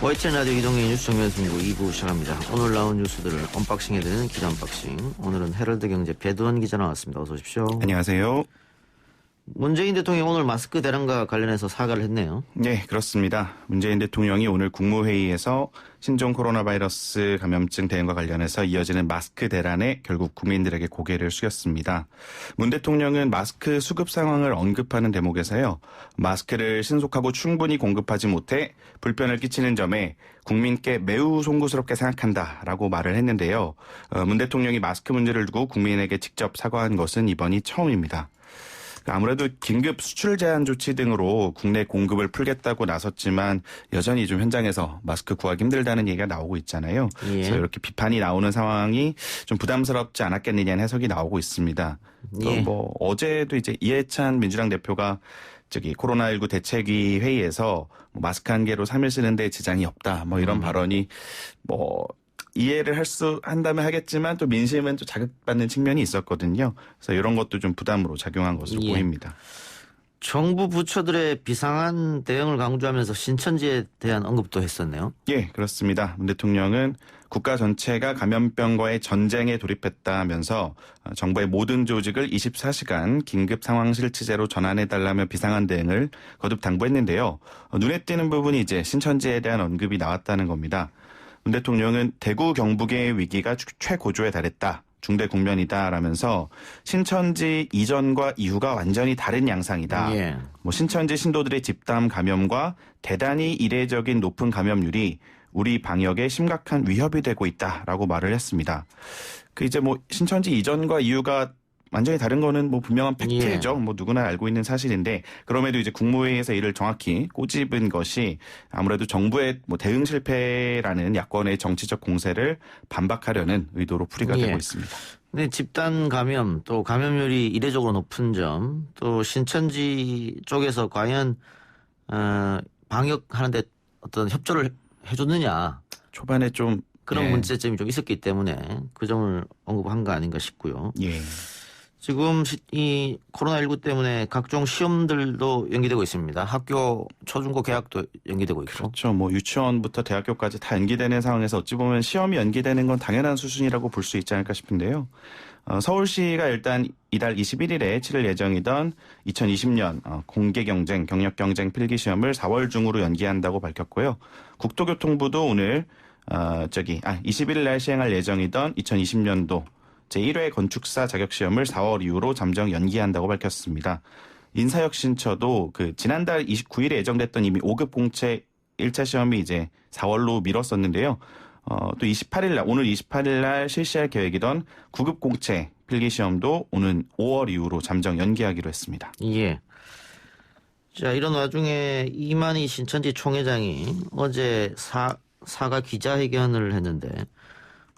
YTN 라디오 이동의 뉴스 정면승부 2부 시작합니다. 오늘 나온 뉴스들을 언박싱해드리는 기자 언박싱. 오늘은 헤럴드 경제 배두원 기자 나왔습니다. 어서 오십시오. 안녕하세요. 문재인 대통령이 오늘 마스크 대란과 관련해서 사과를 했네요. 네, 그렇습니다. 문재인 대통령이 오늘 국무회의에서 신종 코로나 바이러스 감염증 대응과 관련해서 이어지는 마스크 대란에 결국 국민들에게 고개를 숙였습니다. 문 대통령은 마스크 수급 상황을 언급하는 대목에서요. 마스크를 신속하고 충분히 공급하지 못해 불편을 끼치는 점에 국민께 매우 송구스럽게 생각한다라고 말을 했는데요. 문 대통령이 마스크 문제를 두고 국민에게 직접 사과한 것은 이번이 처음입니다. 아무래도 긴급 수출 제한 조치 등으로 국내 공급을 풀겠다고 나섰지만 여전히 좀 현장에서 마스크 구하기 힘들다는 얘기가 나오고 있잖아요. 예. 그래서 이렇게 비판이 나오는 상황이 좀 부담스럽지 않았겠느냐는 해석이 나오고 있습니다. 예. 뭐 어제도 이제 이해찬 민주당 대표가 코로나19 대책위 회의에서 마스크 한 개로 3일 쓰는데 지장이 없다. 뭐 이런 발언이 이해를 한다면 하겠지만 또 민심은 또 자극받는 측면이 있었거든요. 그래서 이런 것도 좀 부담으로 작용한 것으로 보입니다. 정부 부처들의 비상한 대응을 강조하면서 신천지에 대한 언급도 했었네요. 예, 그렇습니다. 문 대통령은 국가 전체가 감염병과의 전쟁에 돌입했다면서 정부의 모든 조직을 24시간 긴급 상황실 체제로 전환해달라며 비상한 대응을 거듭 당부했는데요. 눈에 띄는 부분이 이제 신천지에 대한 언급이 나왔다는 겁니다. 문 대통령은 대구 경북의 위기가 최고조에 달했다. 중대 국면이다라면서 신천지 이전과 이후가 완전히 다른 양상이다. 예. 신천지 신도들의 집단 감염과 대단히 이례적인 높은 감염률이 우리 방역에 심각한 위협이 되고 있다라고 말을 했습니다. 신천지 이전과 이후가 완전히 다른 거는 분명한 팩트죠. 예. 누구나 알고 있는 사실인데 그럼에도 이제 국무회의에서 이를 정확히 꼬집은 것이 아무래도 정부의 대응 실패라는 야권의 정치적 공세를 반박하려는 의도로 풀이가 되고 있습니다. 근데 집단 감염 또 감염률이 이례적으로 높은 점 또 신천지 쪽에서 과연 방역하는데 어떤 협조를 해줬느냐. 초반에 좀 그런 문제점이 좀 있었기 때문에 그 점을 언급한 거 아닌가 싶고요. 예. 지금 이 코로나19 때문에 각종 시험들도 연기되고 있습니다. 학교 초중고 개학도 연기되고 있고. 그렇죠. 유치원부터 대학교까지 다 연기되는 상황에서 어찌 보면 시험이 연기되는 건 당연한 수준이라고 볼 수 있지 않을까 싶은데요. 서울시가 일단 이달 21일에 치를 예정이던 2020년 공개경쟁, 경력경쟁 필기시험을 4월 중으로 연기한다고 밝혔고요. 국토교통부도 오늘 21일 날 시행할 예정이던 2020년도 제1회 건축사 자격시험을 4월 이후로 잠정 연기한다고 밝혔습니다. 인사혁신처도 지난달 29일에 예정됐던 이미 5급 공채 1차 시험이 이제 4월로 미뤘었는데요. 또 오늘 28일 날 실시할 계획이던 9급 공채 필기시험도 오는 5월 이후로 잠정 연기하기로 했습니다. 예. 자, 이런 와중에 이만희 신천지 총회장이 어제 사과 기자회견을 했는데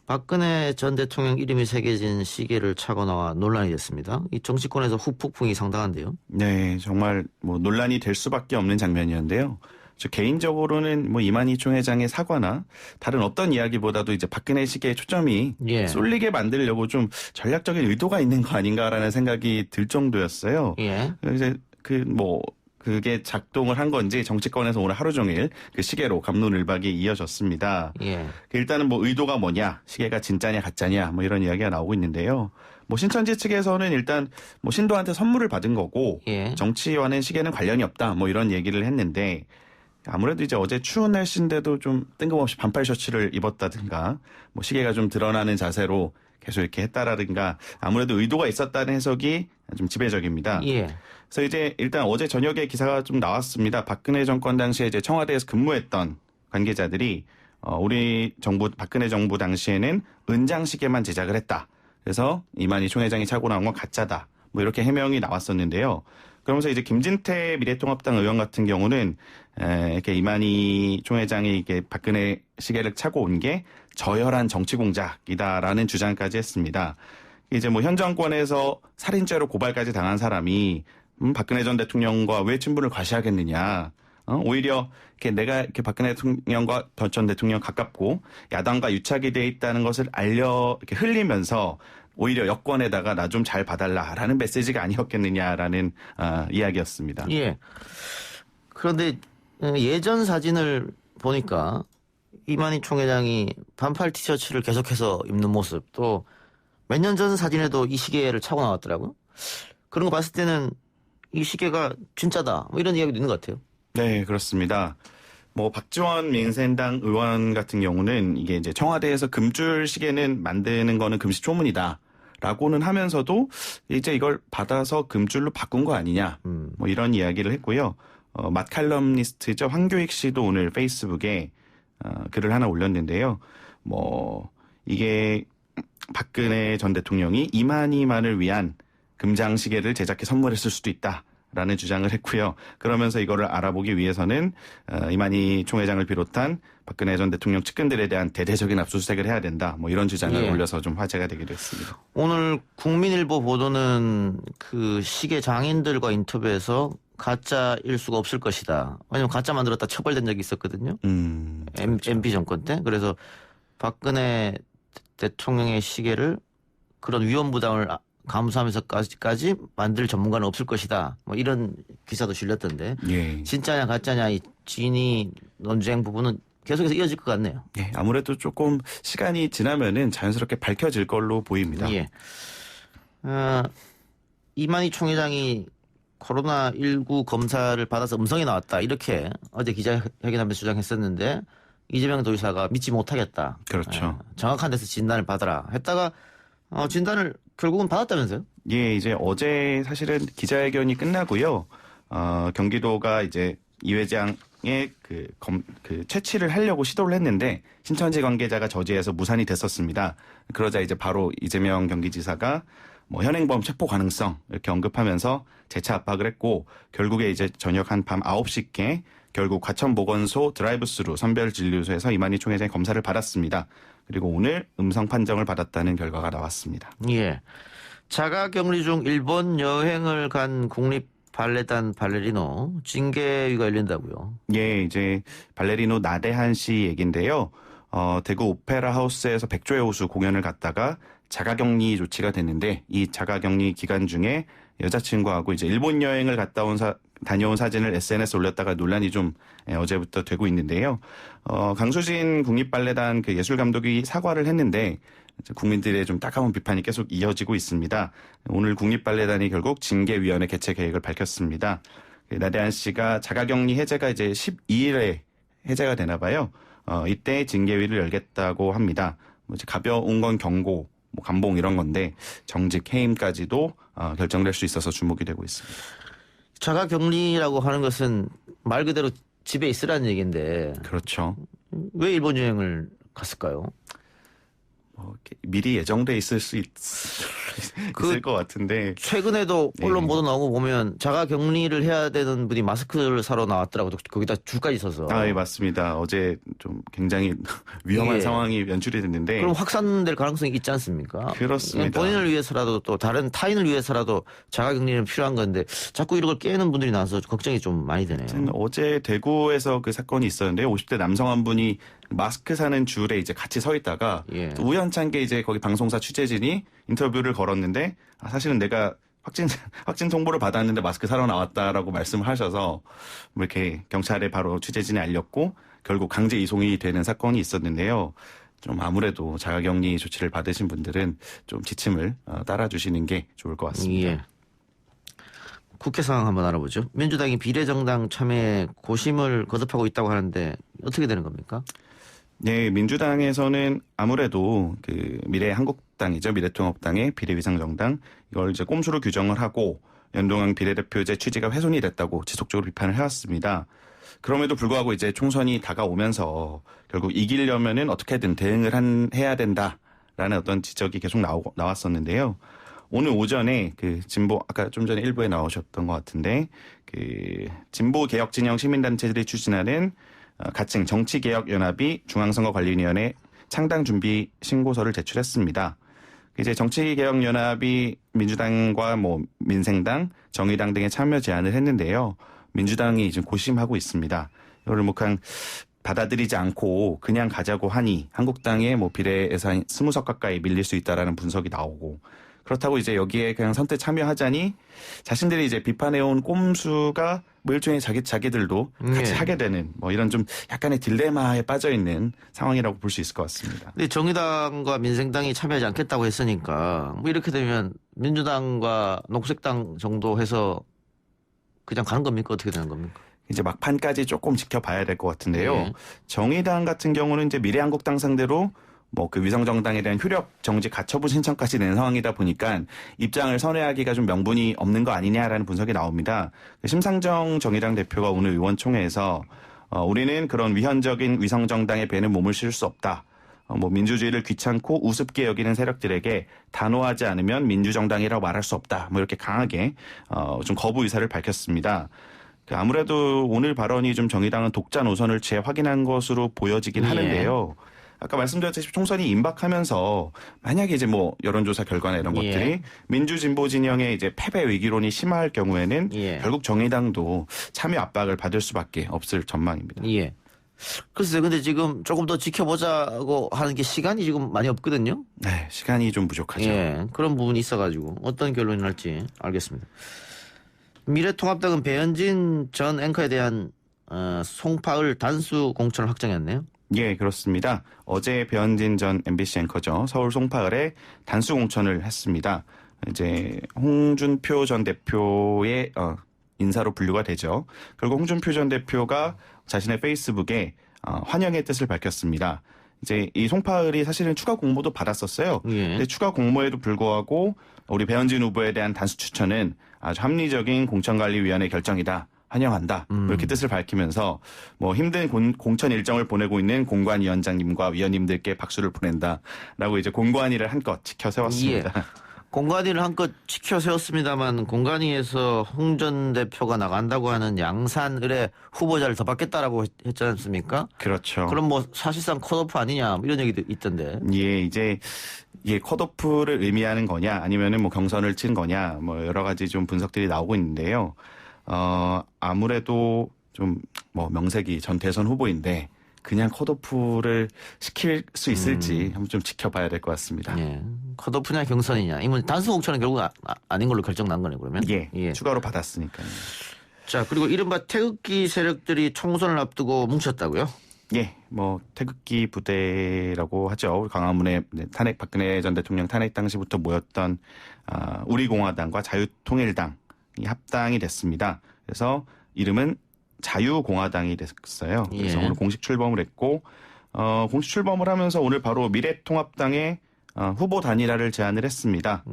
박근혜 전 대통령 이름이 새겨진 시계를 차고 나와 논란이 됐습니다. 이 정치권에서 후폭풍이 상당한데요. 네, 정말 논란이 될 수밖에 없는 장면이었는데요. 저 개인적으로는 이만희 총회장의 사과나 다른 어떤 이야기보다도 이제 박근혜 시계의 초점이 쏠리게 만들려고 좀 전략적인 의도가 있는 거 아닌가라는 생각이 들 정도였어요. 예. 이제 그게 작동을 한 건지 정치권에서 오늘 하루 종일 그 시계로 갑론을박이 이어졌습니다. 예. 일단은 의도가 뭐냐, 시계가 진짜냐 가짜냐 이런 이야기가 나오고 있는데요. 신천지 측에서는 일단 신도한테 선물을 받은 거고 정치와는 시계는 관련이 없다 이런 얘기를 했는데 아무래도 이제 어제 추운 날씨인데도 좀 뜬금없이 반팔 셔츠를 입었다든가 시계가 좀 드러나는 자세로 계속 이렇게 했다라든가 아무래도 의도가 있었다는 해석이 좀 지배적입니다. 예. 그래서 이제 일단 어제 저녁에 기사가 좀 나왔습니다. 박근혜 정권 당시에 이제 청와대에서 근무했던 관계자들이 우리 정부 박근혜 정부 당시에는 은장시계만 제작을 했다. 그래서 이만희 총회장이 차고 나온 건 가짜다. 이렇게 해명이 나왔었는데요. 그러면서 이제 김진태 미래통합당 의원 같은 경우는 이렇게 이만희 총회장이 이게 박근혜 시계를 차고 온 게 저열한 정치 공작이다라는 주장까지 했습니다. 이제 현 정권에서 살인죄로 고발까지 당한 사람이 박근혜 전 대통령과 왜 친분을 과시하겠느냐. 오히려 내가 이렇게 박근혜 대통령과 전 대통령 가깝고 야당과 유착이 돼 있다는 것을 이렇게 흘리면서 오히려 여권에다가 나 좀 잘 봐달라라는 메시지가 아니었겠느냐라는 이야기였습니다. 예. 그런데 예전 사진을 보니까 이만희 총회장이 반팔 티셔츠를 계속해서 입는 모습 또 몇 년 전 사진에도 이 시계를 차고 나왔더라고요. 그런 거 봤을 때는 이 시계가 진짜다 뭐 이런 이야기도 있는 것 같아요. 네, 그렇습니다. 뭐 박지원 민생당 의원 같은 경우는 이게 이제 청와대에서 금줄 시계는 만드는 거는 금시초문이다라고는 하면서도 이제 이걸 받아서 금줄로 바꾼 거 아니냐 뭐 이런 이야기를 했고요. 맛칼럼니스트죠 황교익 씨도 오늘 페이스북에 글을 하나 올렸는데요. 뭐 이게 박근혜 전 대통령이 이만희만을 위한 금장시계를 제작해 선물했을 수도 있다. 라는 주장을 했고요. 그러면서 이거를 알아보기 위해서는 이만희 총회장을 비롯한 박근혜 전 대통령 측근들에 대한 대대적인 압수수색을 해야 된다. 뭐 이런 주장을 올려서 좀 화제가 되기도 했습니다. 오늘 국민일보 보도는 그 시계 장인들과 인터뷰에서 가짜일 수가 없을 것이다. 왜냐면 가짜 만들었다 처벌된 적이 있었거든요. 그렇죠. MB 정권 때. 그래서 박근혜 대통령의 시계를 그런 위험부담을 감수하면서까지 만들 전문가는 없을 것이다. 뭐 이런 기사도 실렸던데. 예. 진짜냐 가짜냐 이 진위 논쟁 부분은 계속해서 이어질 것 같네요. 예, 아무래도 조금 시간이 지나면은 자연스럽게 밝혀질 걸로 보입니다. 예. 이만희 총회장이 코로나19 검사를 받아서 음성이 나왔다. 이렇게 어제 기자회견하면서 주장했었는데 이재명 도지사가 믿지 못하겠다. 그렇죠. 정확한 데서 진단을 받아라. 했다가 진단을 결국은 받았다면서요? 예, 이제 어제 사실은 기자회견이 끝나고요. 경기도가 이제 이 회장의 그 채취를 하려고 시도를 했는데 신천지 관계자가 저지해서 무산이 됐었습니다. 그러자 이제 바로 이재명 경기지사가 뭐 현행범 체포 가능성 이렇게 언급하면서 재차 압박을 했고 결국에 이제 저녁 한 밤 9시께 결국 과천보건소 드라이브스루 선별진료소에서 이만희 총회장이 검사를 받았습니다. 그리고 오늘 음성 판정을 받았다는 결과가 나왔습니다. 예. 자가격리 중 일본 여행을 간 국립 발레단 발레리노 징계위가 열린다고요. 예, 이제 발레리노 나대한 씨 얘긴데요. 대구 오페라 하우스에서 백조의 호수 공연을 갔다가 자가격리 조치가 됐는데 이 자가격리 기간 중에 여자친구하고 이제 일본 여행을 다녀온 사진을 SNS에 올렸다가 논란이 좀 어제부터 되고 있는데요. 강수진 국립발레단 그 예술감독이 사과를 했는데 국민들의 좀 따가운 비판이 계속 이어지고 있습니다. 오늘 국립발레단이 결국 징계위원회 개최 계획을 밝혔습니다. 나대한 씨가 자가격리 해제가 이제 12일에 해제가 되나 봐요. 이때 징계위를 열겠다고 합니다. 뭐 이제 가벼운 건 경고, 뭐 감봉 이런 건데 정직 해임까지도 결정될 수 있어서 주목이 되고 있습니다. 자가격리라고 하는 것은 말 그대로 집에 있으라는 얘기인데 그렇죠. 왜 일본 여행을 갔을까요? 미리 예정돼 있을 수 있을 것 같은데 최근에도 언론 네. 보도 나오고 보면 자가격리를 해야 되는 분이 마스크를 사러 나왔더라고. 거기다 줄까지 서서. 예, 맞습니다. 어제 좀 굉장히 위험한 예. 상황이 연출이 됐는데 그럼 확산될 가능성이 있지 않습니까? 그렇습니다. 본인을 위해서라도 또 다른 타인을 위해서라도 자가격리는 필요한 건데 자꾸 이런 걸 깨는 분들이 나와서 걱정이 좀 많이 되네요. 어제 대구에서 그 사건이 있었는데 50대 남성 한 분이 마스크 사는 줄에 이제 같이 서 있다가 예. 또 우연찮게 이제 거기 방송사 취재진이 인터뷰를 걸었는데 사실은 내가 확진 통보를 받았는데 마스크 사러 나왔다라고 말씀을 하셔서 뭐 이렇게 경찰에 바로 취재진이 알렸고 결국 강제 이송이 되는 사건이 있었는데요. 좀 아무래도 자가격리 조치를 받으신 분들은 좀 지침을 따라주시는 게 좋을 것 같습니다. 예. 국회 상황 한번 알아보죠. 민주당이 비례정당 참여에 고심을 거듭하고 있다고 하는데 어떻게 되는 겁니까? 네, 민주당에서는 아무래도 그 미래한국당이죠. 미래통합당의 비례위상정당 이걸 이제 꼼수로 규정을 하고 연동형 비례대표제 취지가 훼손이 됐다고 지속적으로 비판을 해왔습니다. 그럼에도 불구하고 이제 총선이 다가오면서 결국 이기려면은 어떻게든 대응을 해야 된다라는 어떤 지적이 계속 나왔었는데요. 오늘 오전에 그 진보 아까 좀 전에 일부에 나오셨던 것 같은데 그 진보 개혁 진영 시민단체들이 추진하는 가칭 정치개혁연합이 중앙선거관리위원회 창당 준비 신고서를 제출했습니다. 이제 정치개혁연합이 민주당과 뭐 민생당, 정의당 등의 참여 제안을 했는데요. 민주당이 지금 고심하고 있습니다. 이거를 뭐 그냥 받아들이지 않고 그냥 가자고 하니 한국당의 뭐 비례 예산 20석 가까이 밀릴 수 있다라는 분석이 나오고 그렇다고 이제 여기에 그냥 선뜻 참여하자니 자신들이 이제 비판해온 꼼수가 뭐 일종의 자기들도 같이 예. 하게 되는 뭐 이런 좀 약간의 딜레마에 빠져 있는 상황이라고 볼 수 있을 것 같습니다. 근데 정의당과 민생당이 참여하지 않겠다고 했으니까 뭐 이렇게 되면 민주당과 녹색당 정도 해서 그냥 가는 겁니까? 어떻게 되는 겁니까? 이제 막판까지 조금 지켜봐야 될 것 같은데요. 예. 정의당 같은 경우는 이제 미래한국당 상대로 뭐 그 위성정당에 대한 효력 정지 가처분 신청까지 낸 상황이다 보니까 입장을 선회하기가 좀 명분이 없는 거 아니냐라는 분석이 나옵니다. 심상정 정의당 대표가 오늘 의원총회에서 우리는 그런 위헌적인 위성정당의 배는 몸을 실 수 없다. 뭐 민주주의를 귀찮고 우습게 여기는 세력들에게 단호하지 않으면 민주정당이라고 말할 수 없다. 뭐 이렇게 강하게 좀 거부 의사를 밝혔습니다. 아무래도 오늘 발언이 좀 정의당은 독자 노선을 재확인한 것으로 보여지긴 예. 하는데요. 아까 말씀드렸듯이 총선이 임박하면서 만약에 이제 뭐 여론조사 결과나 이런 예. 것들이 민주진보 진영의 이제 패배 위기론이 심화할 경우에는 예. 결국 정의당도 참여 압박을 받을 수밖에 없을 전망입니다. 예. 글쎄요. 근데 지금 조금 더 지켜보자고 하는 게 시간이 지금 많이 없거든요. 네, 시간이 좀 부족하죠. 예. 그런 부분이 있어가지고 어떤 결론이 날지 알겠습니다. 미래통합당은 배현진 전 앵커에 대한 송파을 단수 공천을 확정했네요. 예, 그렇습니다. 어제 배현진 전 MBC 앵커죠. 서울 송파을에 단수 공천을 했습니다. 이제 홍준표 전 대표의 인사로 분류가 되죠. 결국 홍준표 전 대표가 자신의 페이스북에 환영의 뜻을 밝혔습니다. 이제 이 송파을이 사실은 추가 공모도 받았었어요. 예. 근데 추가 공모에도 불구하고 우리 배현진 후보에 대한 단수 추천은 아주 합리적인 공천관리위원회 결정이다. 환영한다. 뭐 이렇게 뜻을 밝히면서 뭐 힘든 공천 일정을 보내고 있는 공관위원장님과 위원님들께 박수를 보낸다라고 이제 공관위를 한껏 지켜 세웠습니다. 예. 공관위를 한껏 지켜 세웠습니다만 공관위에서 홍 전 대표가 나간다고 하는 양산을의 후보자를 더 받겠다라고 했지 않습니까? 그렇죠. 그럼 뭐 사실상 컷오프 아니냐 뭐 이런 얘기도 있던데. 예, 이제 이게 컷오프를 의미하는 거냐 아니면은 뭐 경선을 친 거냐 뭐 여러 가지 좀 분석들이 나오고 있는데요. 아무래도 좀 뭐 명색이 전 대선 후보인데 그냥 컷오프를 시킬 수 있을지 한번 좀 지켜봐야 될 것 같습니다. 예. 컷오프냐 경선이냐. 이건 단수 공천은 결국 아닌 걸로 결정 난 거네 그러면. 예, 추가로 받았으니까요. 자 그리고 이른바 태극기 세력들이 총선을 앞두고 뭉쳤다고요? 예, 뭐 태극기 부대라고 하죠. 광화문에 탄핵 박근혜 전 대통령 탄핵 당시부터 모였던 우리공화당과 자유통일당이 합당이 됐습니다. 그래서 이름은 자유공화당이 됐어요. 그래서 예. 오늘 공식 출범을 했고 공식 출범을 하면서 오늘 바로 미래통합당의 후보 단일화를 제안을 했습니다.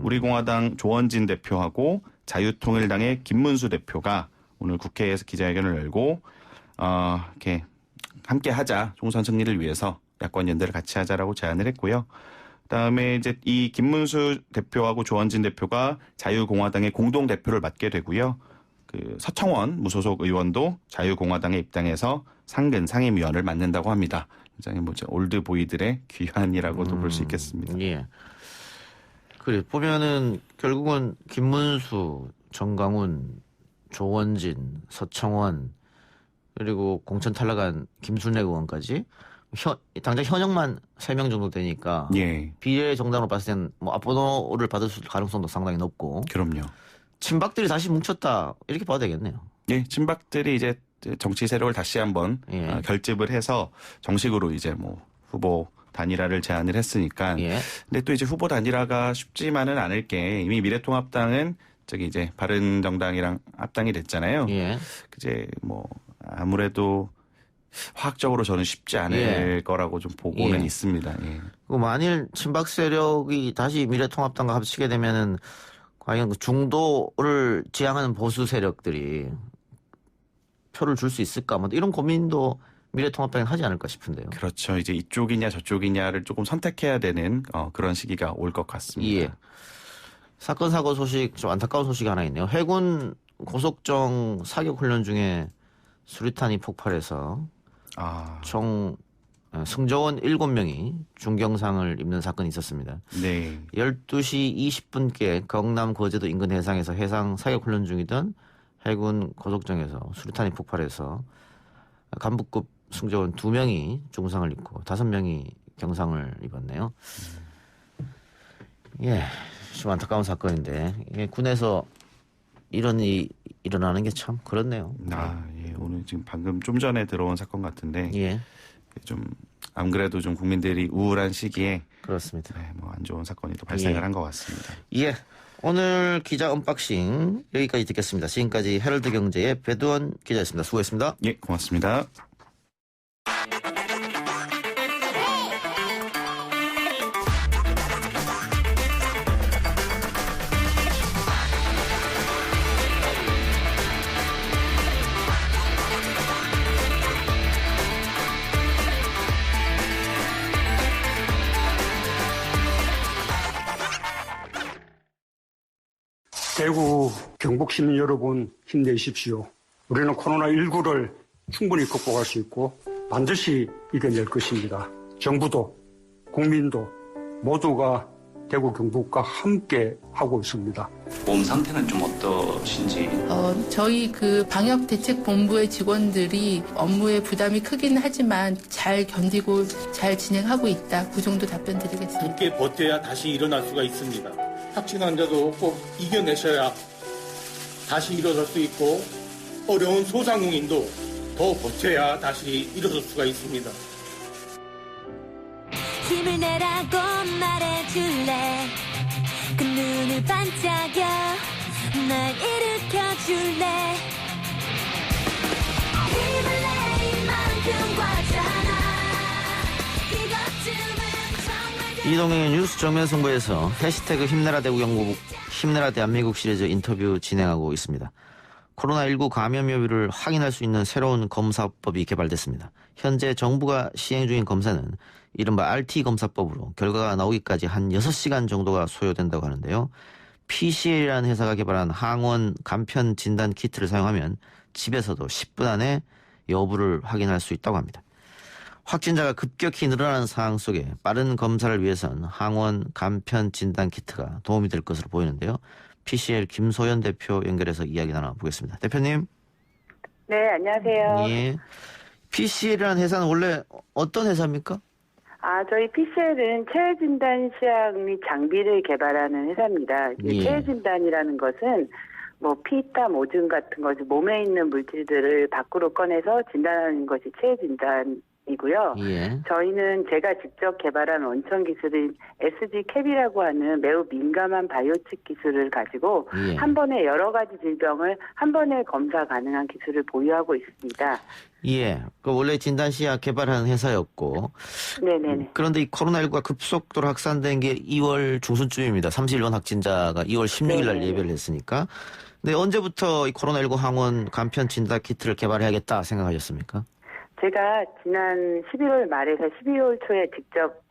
우리공화당 조원진 대표하고 자유통일당의 김문수 대표가 오늘 국회에서 기자회견을 열고 이렇게 함께 하자. 총선 승리를 위해서 야권 연대를 같이 하자라고 제안을 했고요. 그다음에 이제 이 김문수 대표하고 조원진 대표가 자유공화당의 공동 대표를 맡게 되고요. 그 서청원 무소속 의원도 자유공화당에 입당해서 상임위원을 맡는다고 합니다. 굉장히 뭐죠 올드 보이들의 귀환이라고도 볼 수 있겠습니다. 예. 그래 보면은 결국은 김문수, 정강훈, 조원진, 서청원 그리고 공천 탈락한 김순례 의원까지 당장 현역만 3명 정도 되니까 예, 비례 정당으로 봤을 때는 뭐 앞번호를 받을 가능성도 상당히 높고 그럼요. 친박들이 다시 뭉쳤다 이렇게 봐도 되겠네요. 예, 친박들이 이제 정치 세력을 다시 한번 예. 결집을 해서 정식으로 이제 뭐 후보 단일화를 제안을 했으니까. 예. 근데 또 이제 후보 단일화가 쉽지만은 않을 게 이미 미래통합당은 저기 이제 바른정당이랑 합당이 됐잖아요. 예. 이제 뭐 아무래도 화학적으로 저는 쉽지 않을 거라고 좀 보고는 예. 있습니다. 예. 그 만일 친박 세력이 다시 미래통합당과 합치게 되면은 과연 그 중도를 지향하는 보수 세력들이 표를 줄 수 있을까? 뭐 이런 고민도 미래통합당이 하지 않을까 싶은데요. 그렇죠. 이제 이쪽이냐 저쪽이냐를 조금 선택해야 되는 그런 시기가 올 것 같습니다. 예. 사건 사고 소식 좀 안타까운 소식이 하나 있네요. 해군 고속정 사격 훈련 중에 수류탄이 폭발해서 총 승조원 7명이 중경상을 입는 사건이 있었습니다. 네. 12시 20분께 경남 거제도 인근 해상에서 해상 사격 훈련 중이던 해군 고속정에서 수류탄이 폭발해서 간부급 승조원 2명이 중상을 입고 5명이 경상을 입었네요. 예. 좀 안타까운 사건인데 이게 군에서 이런 일이 일어나는 게 참 그렇네요. 예, 오늘 지금 방금 좀 전에 들어온 사건 같은데 예, 좀 안 그래도 좀 국민들이 우울한 시기에 그렇습니다. 뭐 안 좋은 사건이 또 발생을 예. 한 것 같습니다. 예, 오늘 기자 언박싱 여기까지 듣겠습니다. 지금까지 헤럴드 경제의 배두원 기자였습니다. 수고했습니다. 예, 고맙습니다. 대구 경북 시민 여러분 힘내십시오. 우리는 코로나19를 충분히 극복할 수 있고 반드시 이겨낼 것입니다. 정부도 국민도 모두가 대구 경북과 함께 하고 있습니다. 몸 상태는 좀 어떠신지? 저희 그 방역대책본부의 직원들이 업무에 부담이 크긴 하지만 잘 견디고 잘 진행하고 있다. 그 정도 답변 드리겠습니다. 함께 버텨야 다시 일어날 수가 있습니다. 확진 환자도 꼭 이겨내셔야 다시 일어설 수 있고 어려운 소상공인도 더 버텨야 다시 일어설 수가 있습니다. 힘을 내라고 말해줄래. 그 눈을 반짝여 날 일으켜줄래. 힘을 내 이만큼 과잖아. 이것쯤은 정말 이동영의 뉴스 정면 승부에서 해시태그 힘내라 대구 경북 힘내라 대한민국 시리즈 인터뷰 진행하고 있습니다. 코로나19 감염 여부를 확인할 수 있는 새로운 검사법이 개발됐습니다. 현재 정부가 시행 중인 검사는 이른바 RT-검사법으로 결과가 나오기까지 한 6시간 정도가 소요된다고 하는데요. PCL이라는 회사가 개발한 항원 간편 진단 키트를 사용하면 집에서도 10분 안에 여부를 확인할 수 있다고 합니다. 확진자가 급격히 늘어나는 상황 속에 빠른 검사를 위해선 항원 간편 진단 키트가 도움이 될 것으로 보이는데요. PCL 김소연 대표 연결해서 이야기 나눠보겠습니다. 대표님. 네, 안녕하세요. 예. PCL이라는 회사는 원래 어떤 회사입니까? 저희 PCL은 체외진단 시약 및 장비를 개발하는 회사입니다. 예. 체외진단이라는 것은 피땀, 오줌 같은 것이 몸에 있는 물질들을 밖으로 꺼내서 진단하는 것이 체외진단이고요. 예. 저희는 제가 직접 개발한 원천 기술인 SG캡이라고 하는 매우 민감한 바이오칩 기술을 가지고 예. 한 번에 여러 가지 질병을 한 번에 검사 가능한 기술을 보유하고 있습니다. 예. 그 원래 진단시약 개발하는 회사였고. 네네네. 그런데 이 코로나19가 급속도로 확산된 게 2월 중순쯤입니다. 31만 확진자가 2월 16일 날 네네. 예배를 했으니까. 근데 언제부터 이 코로나19 항원 간편 진단 키트를 개발해야겠다 생각하셨습니까? 제가 지난 11월 말에서 12월 초에 직접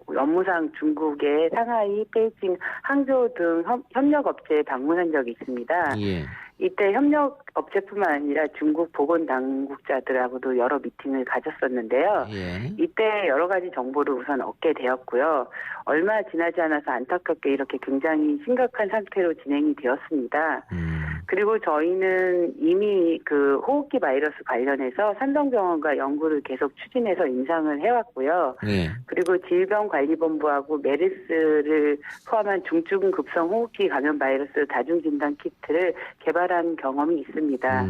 업무상 중국의 상하이, 베이징, 항저우 등 협력업체에 방문한 적이 있습니다. 예. 이때 협력업체뿐만 아니라 중국 보건당국자들하고도 여러 미팅을 가졌었는데요. 예. 이때 여러 가지 정보를 우선 얻게 되었고요. 얼마 지나지 않아서 안타깝게 이렇게 굉장히 심각한 상태로 진행이 되었습니다. 그리고 저희는 이미 그 호흡기 바이러스 관련해서 산동병원과 연구를 계속 추진해서 임상을 해왔고요. 예. 그리고 질병관리본부하고 메르스를 포함한 중증급성 호흡기 감염 바이러스 다중진단 키트를 개발한 경험이 있습니다.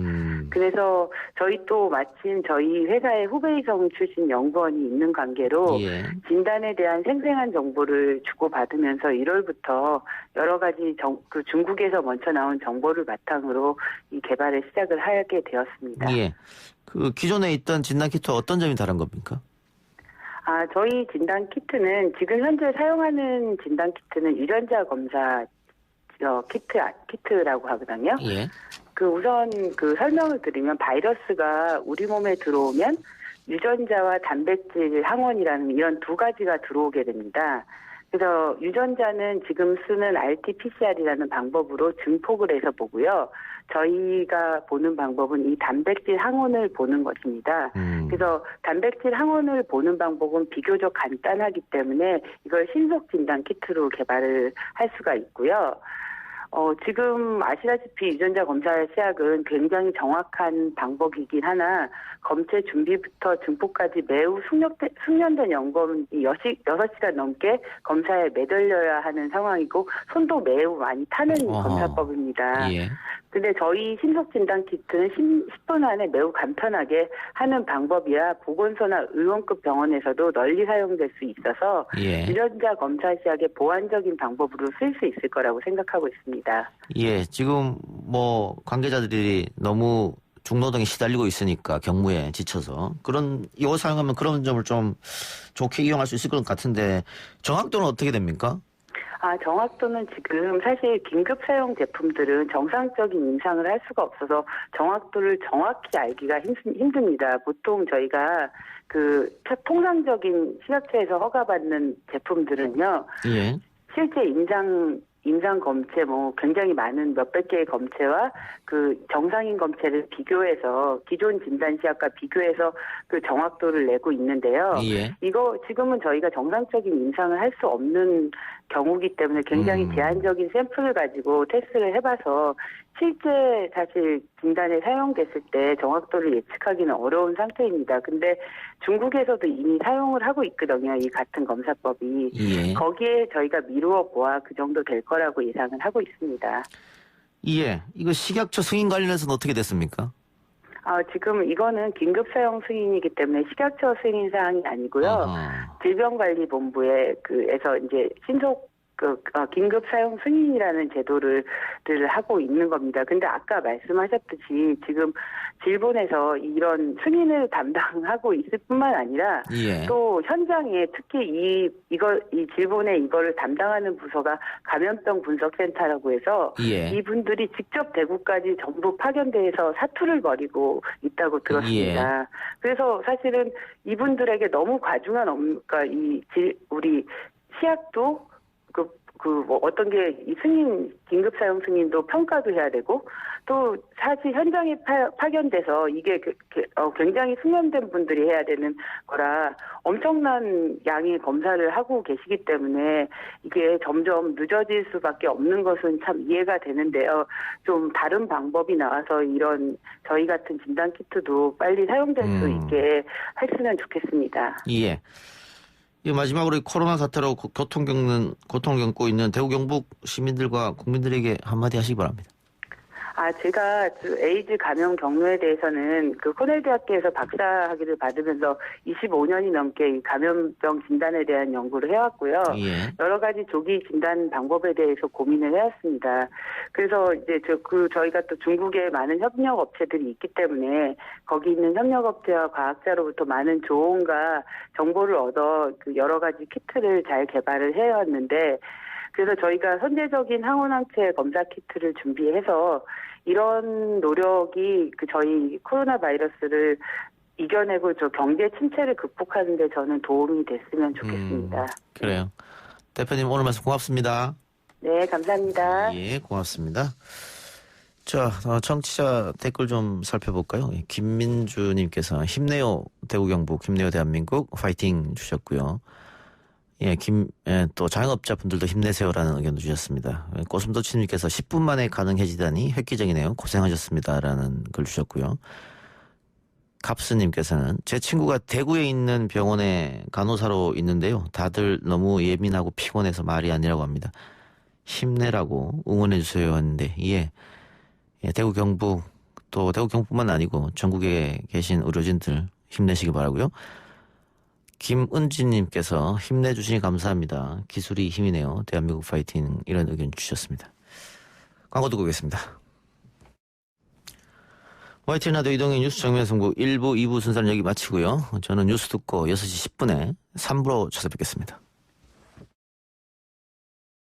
그래서 저희 또 마침 저희 회사의 후베이성 출신 연구원이 있는 관계로 예. 진단에 대한 생생한 정보를 주고받으면서 1월부터 여러 가지 그 중국에서 먼저 나온 정보를 바탕으로 이 개발을 시작을 하게 되었습니다. 예. 그 기존에 있던 진단 키트와 어떤 점이 다른 겁니까? 저희 진단 키트는 지금 현재 사용하는 진단 키트는 유전자 검사 키트라고 하거든요. 예. 우선 설명을 드리면 바이러스가 우리 몸에 들어오면 유전자와 단백질 항원이라는 이런 두 가지가 들어오게 됩니다. 그래서 유전자는 지금 쓰는 RT-PCR이라는 방법으로 증폭을 해서 보고요. 저희가 보는 방법은 이 단백질 항원을 보는 것입니다. 그래서 단백질 항원을 보는 방법은 비교적 간단하기 때문에 이걸 신속 진단 키트로 개발을 할 수가 있고요. 지금 아시다시피 유전자 검사 시약은 굉장히 정확한 방법이긴 하나 검체 준비부터 증포까지 매우 숙련된 연구원이 6시간 넘게 검사에 매달려야 하는 상황이고 손도 매우 많이 타는 검사법입니다. 예. 근데 저희 신속 진단 키트는 10분 안에 매우 간편하게 하는 방법이라 보건소나 의원급 병원에서도 널리 사용될 수 있어서 예. 유전자 검사 시약의 보완적인 방법으로 쓰일 수 있을 거라고 생각하고 있습니다. 예, 지금 뭐 관계자들이 너무 중노동에 시달리고 있으니까 경무에 지쳐서 이거 사용하면 그런 점을 좀 좋게 이용할 수 있을 것 같은데 정확도는 어떻게 됩니까? 정확도는 지금 사실 긴급 사용 제품들은 정상적인 임상을 할 수가 없어서 정확도를 정확히 알기가 힘듭니다. 보통 저희가 통상적인 식약처에서 허가받는 제품들은요. 예. 실제 임상 검체 굉장히 많은 몇백 개의 검체와 그 정상인 검체를 비교해서 기존 진단 시약과 비교해서 그 정확도를 내고 있는데요. 예. 이거 지금은 저희가 정상적인 임상을 할 수 없는 경우기 때문에 굉장히 제한적인 샘플을 가지고 테스트를 해봐서 실제 사실 진단에 사용됐을 때 정확도를 예측하기는 어려운 상태입니다. 근데 중국에서도 이미 사용을 하고 있거든요. 이 같은 검사법이. 예. 거기에 저희가 미루어 보아 그 정도 될 거라고 예상을 하고 있습니다. 예. 이거 식약처 승인 관련해서는 어떻게 됐습니까? 지금 이거는 긴급 사용 승인이기 때문에 식약처 승인 사항이 아니고요. 질병관리본부에서 이제 신속 긴급 사용 승인이라는 제도를 하고 있는 겁니다. 근데 아까 말씀하셨듯이 지금 질본에서 이런 승인을 담당하고 있을 뿐만 아니라 예. 또 현장에 특히 이 질본에 이거를 담당하는 부서가 감염병 분석센터라고 해서 예. 이분들이 직접 대구까지 전부 파견돼서 사투를 벌이고 있다고 들었습니다. 예. 그래서 사실은 이분들에게 너무 과중한 그러니까 우리 시약도 어떤 게 이 긴급 사용 승인도 평가도 해야 되고, 또 사실 현장에 파견돼서 이게 굉장히 숙련된 분들이 해야 되는 거라 엄청난 양의 검사를 하고 계시기 때문에 이게 점점 늦어질 수밖에 없는 것은 참 이해가 되는데요. 좀 다른 방법이 나와서 이런 저희 같은 진단 키트도 빨리 사용될 수 있게 했으면 좋겠습니다. 예. 마지막으로 코로나 사태로 고통 겪고 있는 대구 경북 시민들과 국민들에게 한마디 하시기 바랍니다. 제가 에이즈 감염 경로에 대해서는 코넬 대학교에서 박사학위를 받으면서 25년이 넘게 이 감염병 진단에 대한 연구를 해왔고요. 예. 여러 가지 조기 진단 방법에 대해서 고민을 해왔습니다. 그래서 이제 저희가 또 중국에 많은 협력 업체들이 있기 때문에 거기 있는 협력 업체와 과학자로부터 많은 조언과 정보를 얻어 여러 가지 키트를 잘 개발을 해왔는데, 그래서 저희가 선제적인 항원항체 검사 키트를 준비해서 이런 노력이 저희 코로나 바이러스를 이겨내고 경제 침체를 극복하는 데 저는 도움이 됐으면 좋겠습니다. 그래요. 대표님 오늘 말씀 고맙습니다. 네, 감사합니다. 예, 고맙습니다. 자, 청취자 댓글 좀 살펴볼까요? 김민주님께서 힘내요 대구 경북, 힘내요 대한민국, 파이팅 주셨고요. 또 자영업자분들도 힘내세요라는 의견도 주셨습니다. 꼬슴도치님께서 10분 만에 가능해지다니 획기적이네요. 고생하셨습니다라는 글 주셨고요. 갑스님께서는 제 친구가 대구에 있는 병원에 간호사로 있는데요. 다들 너무 예민하고 피곤해서 말이 아니라고 합니다. 힘내라고 응원해 주세요 했는데 대구 경북, 또 대구 경북뿐만 아니고 전국에 계신 의료진들 힘내시기 바라고요. 김은지님께서 힘내주시니 감사합니다. 기술이 힘이네요. 대한민국 파이팅, 이런 의견 주셨습니다. 광고 듣고 오겠습니다. YTN 라디오 이동의 뉴스 정면 선고 1부, 2부 순서는 여기 마치고요. 저는 뉴스 듣고 6시 10분에 3부로 찾아뵙겠습니다.